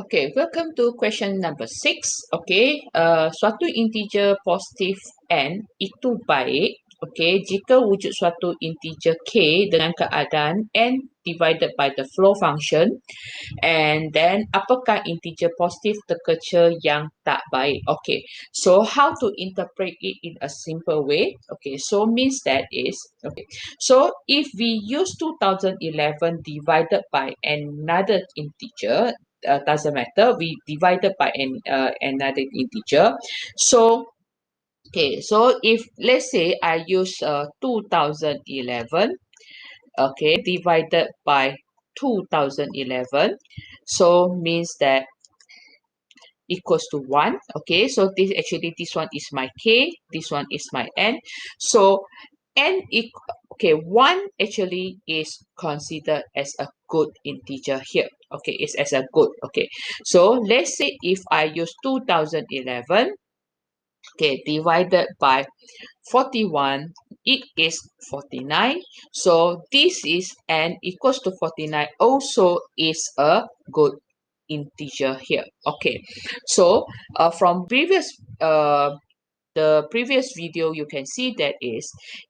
Okay, welcome to question number 6. Okay, suatu integer positif n itu baik. Okay, jika wujud suatu integer k dengan keadaan n divided by the flow function, and then apakah integer positif terkecil yang tak baik? Okay, so how to interpret it in a simple way? Okay, so means that is, okay, so if we use 2011 divided by another integer, doesn't matter, we divided by another integer. So okay, so if let's say I use 2011, okay, divided by 2011, so means that equals to 1. Okay, so this one is my k, this one is my n. So okay, 1 actually is considered as a good integer here. Okay, it's as a good. Okay, so let's say if I use 2011, okay, divided by 41, it is 49. So this is n equals to 49 also is a good integer here. Okay, so from the previous video, you can see that is,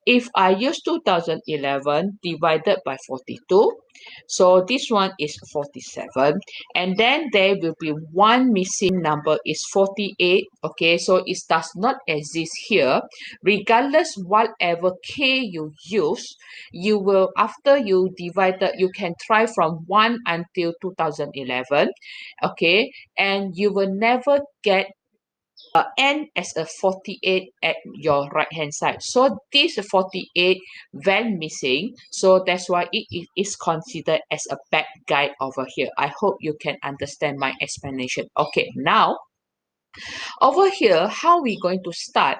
if I use 2011 divided by 42, so this one is 47, and then there will be one missing number is 48. Okay, so it does not exist here. Regardless whatever k you use, you will, after you divided, you can try from 1 until 2011. Okay, and you will never get n as a 48 at your right hand side. So this 48 went missing. So that's why it is considered as a bad guy over here. I hope you can understand my explanation. Okay, now over here, how we going to start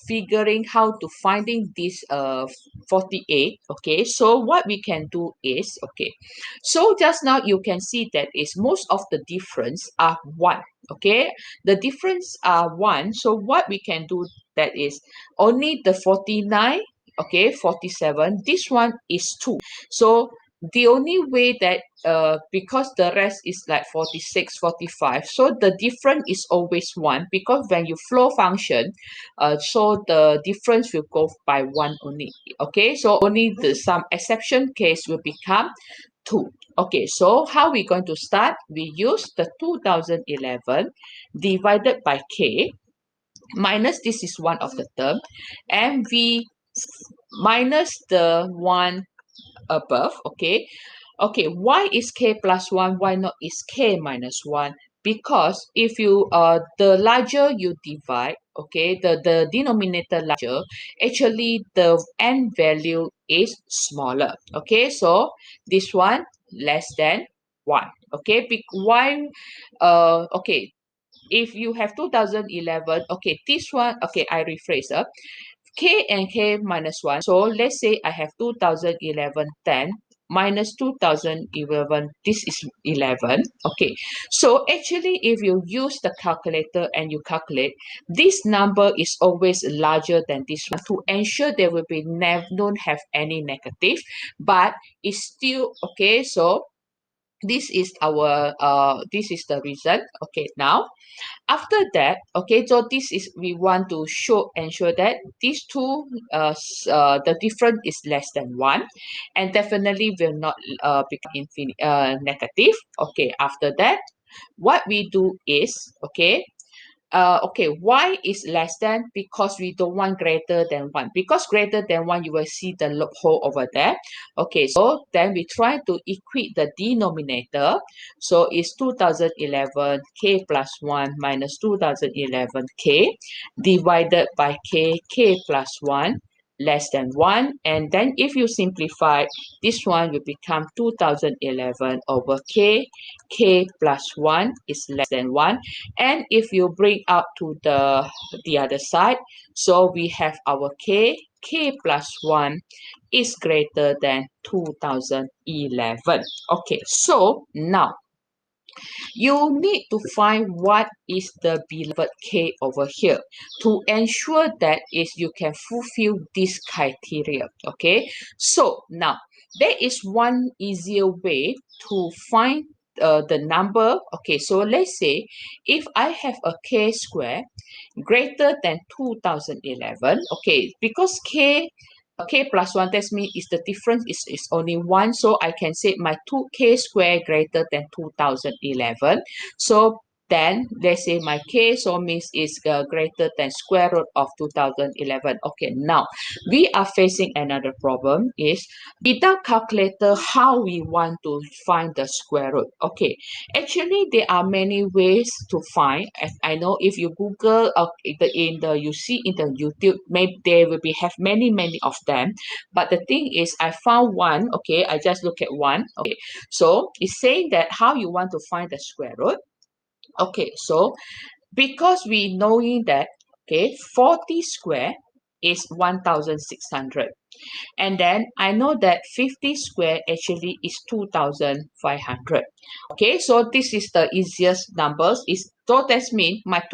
figuring how to finding this 48. Okay, so what we can do is, okay, so just now you can see that is most of the difference are 1. Okay, the difference are 1. So what we can do, that is only the 49, okay, 47, this one is 2. So the only way that because the rest is like 46, 45, so the difference is always 1, because when you flow function, so the difference will go by 1 only. Okay, so only some exception case will become 2. Okay, so how we going to start? We use the 2011 divided by k minus, this is one of the term, and we minus the one above. Okay, okay, why is k plus 1, why not is k minus 1? Because if you the larger you divide, okay, the denominator larger, actually the n value is smaller. Okay, so this one less than 1. Okay, why okay, if you have 2011, okay, this one, okay, I rephrase up, k and k minus 1. So let's say I have 2011 10 minus 2011, this is 11. Okay, so actually if you use the calculator and you calculate, this number is always larger than this one, to ensure there will be don't have any negative, but it's still okay. So this is our this is the reason. Okay, now after that, okay, so this is, we want to ensure that these two the difference is less than 1, and definitely will not become negative. Okay, after that, what we do is, okay, okay, why is less than? Because we don't want greater than 1. Because greater than 1, you will see the loophole over there. Okay, so then we try to equate the denominator. So it's 2011 k plus 1 minus 2011 k divided by k plus 1 less than 1. And then if you simplify, this one will become 2011 over k plus 1 is less than 1. And if you bring up to the other side, so we have our k plus 1 is greater than 2011. Okay, so now you need to find what is the beloved k over here to ensure that is you can fulfill this criteria. Okay, so now there is one easier way to find the number, okay, so let's say if I have a k square greater than 2011, okay, because k plus 1, that means is the difference is only 1, so I can say my 2k square greater than 2011. So then let's say my k so means is greater than square root of 2011. Okay, now we are facing another problem is without calculator how we want to find the square root. Okay, actually there are many ways to find. As I know, if you google you see in the YouTube, maybe there will be have many of them, but the thing is I found one. Okay, I just look at one. Okay, so it's saying that how you want to find the square root. Okay, so because we knowing that, okay, 40 square is 1600, and then I know that 50 square actually is 2500. Okay, so this is the easiest numbers. Is so that means my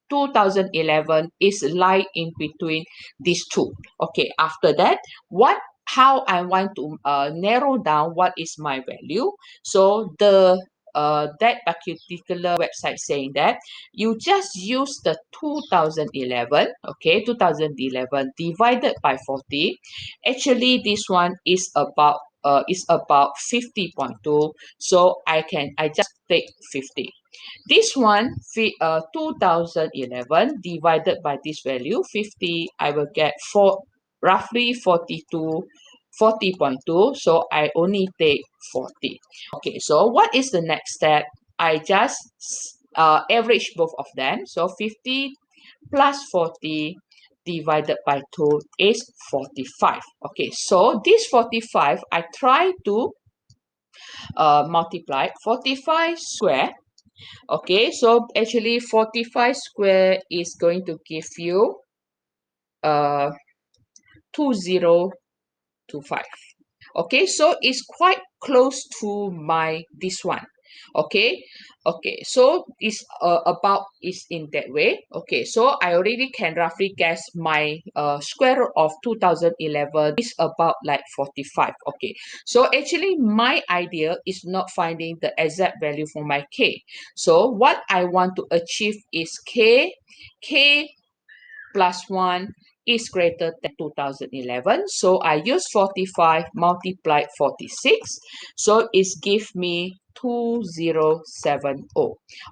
2011 is lie in between these two. Okay, after that, how I want to narrow down what is my value. So that particular website saying that you just use the 2011, okay, 2011 divided by 40. Actually this one is about 50.2, so I just take 50. This one 2011 divided by this value 50, I will get roughly 40.2, so I only take 40. Okay, so what is the next step? I just average both of them. So 50 plus 40 divided by 2 is 45. Okay, so this 45 I try to multiply 45 square. Okay, so actually 45 square is going to give you 2025. Okay, so it's quite close to my this one. Okay, okay, so it's about is in that way. Okay, so I already can roughly guess my square root of 2011 is about like 45. Okay, so actually my idea is not finding the exact value for my k. So what I want to achieve is k plus 1 is greater than 2011. So I use 45 multiplied 46. So it's give me 2070.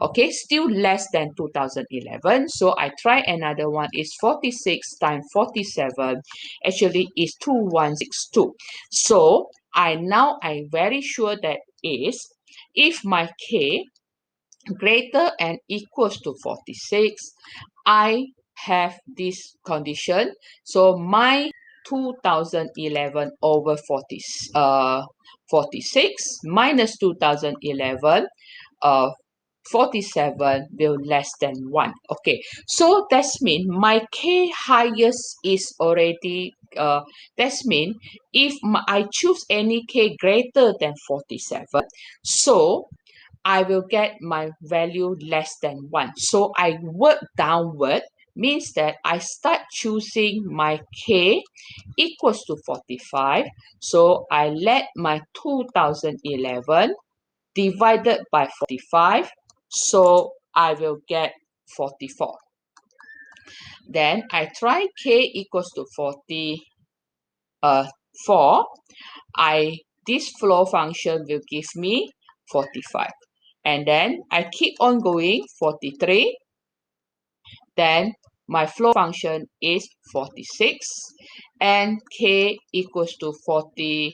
Okay, still less than 2011. So I try another one is 46 times 47. Actually is 2162. So I'm very sure that is if my k greater and equals to 46, I have this condition. So my 2011 over 46 minus 2011 uh, 47 will less than 1. Okay, so that's mean my k highest is already that's mean if I choose any k greater than 47, so I will get my value less than 1. So I work downward, means that I start choosing my k equals to 45. So I let my 2011 divided by 45. So I will get 44. Then I try k equals to 44. This flow function will give me 45. And then I keep on going 43. Then my flow function is 46 and k equals to 42.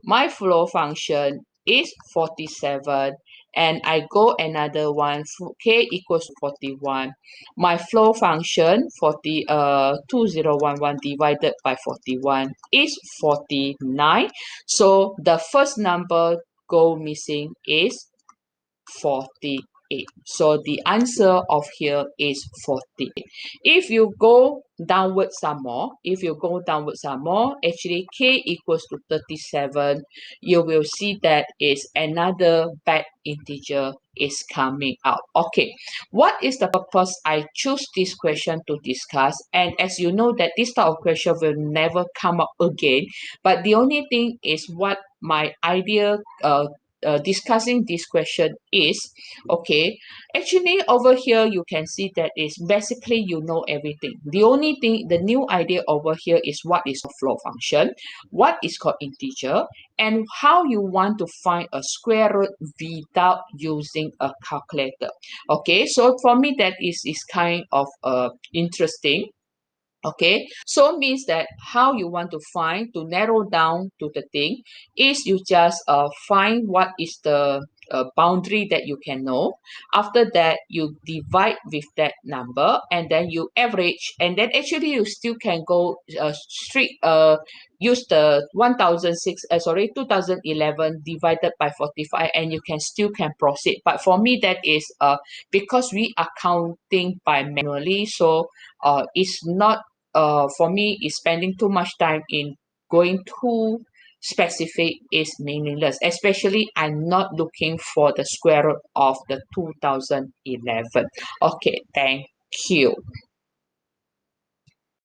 My flow function is 47 and I go another one, k equals to 41. My flow function 2011 divided by 41 is 49. So the first number go missing is 48. So the answer of here is 48. If you go downward some more, actually k equals to 37, you will see that is another bad integer is coming out. Okay, what is the purpose I choose this question to discuss? And as you know that this type of question will never come up again, but the only thing is what my idea discussing this question is, okay, actually over here you can see that is basically you know everything. The only thing, the new idea over here is what is a flow function, what is called integer, and how you want to find a square root without using a calculator. Okay, so for me that is kind of interesting. Okay, so means that how you want to find, to narrow down to the thing, is you just find what is the boundary that you can know. After that you divide with that number and then you average, and then actually you still can go straight use the 2011 divided by 45, and you can still can proceed. But for me that is because we are counting by manually, so it's not for me is spending too much time in going too specific is meaningless, especially I'm not looking for the square root of the 2011. Okay, thank you.